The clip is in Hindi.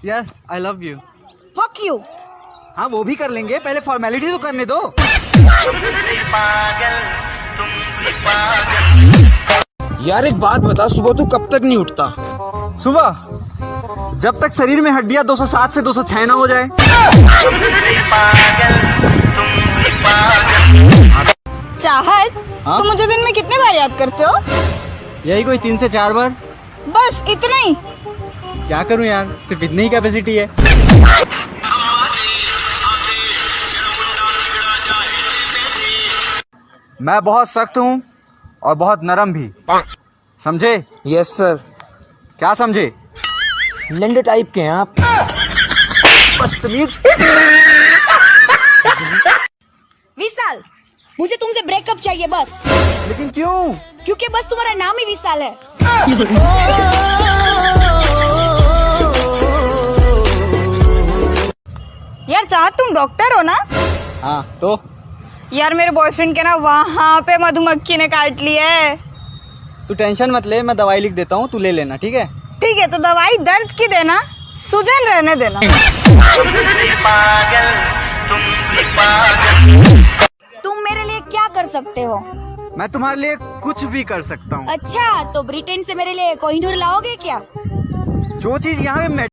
यार I love you. Fuck you. हाँ वो भी कर लेंगे, पहले फॉर्मेलिटी तो करने दो। यार एक बात बता, सुबह तू कब तक नहीं उठता? सुबह जब तक शरीर में हड्डियां 207 से 206 ना हो जाए। चाहत, हाँ? तुम मुझे दिन में कितने बार याद करते हो? यही कोई 3 से 4 बार। बस इतना ही? क्या करूं यार, सिर्फ इतनी ही कैपेसिटी है। मैं बहुत सख्त हूँ और बहुत नरम भी, समझे? Yes sir. क्या समझे? लंडे टाइप के हैं आप। बदतमीज। विशाल, मुझे तुमसे ब्रेकअप चाहिए बस। लेकिन क्यों? क्योंकि बस तुम्हारा नाम ही विशाल है। यार चाहत, तुम डॉक्टर हो ना? हाँ तो यार मेरे बॉयफ्रेंड के ना वहाँ पे मधुमक्खी ने काट लिया है। तू टेंशन मत ले, मैं दवाई लिख देता हूँ, तू ले लेना, ठीक है? ठीक है, तो दवाई दर्द की देना, सूजन रहने देना। तुम मेरे लिए क्या कर सकते हो? मैं तुम्हारे लिए कुछ भी कर सकता हूँ। अच्छा, तो ब्रिटेन से मेरे लिए कोहिनूर लाओगे क्या? जो चीज यहाँ पे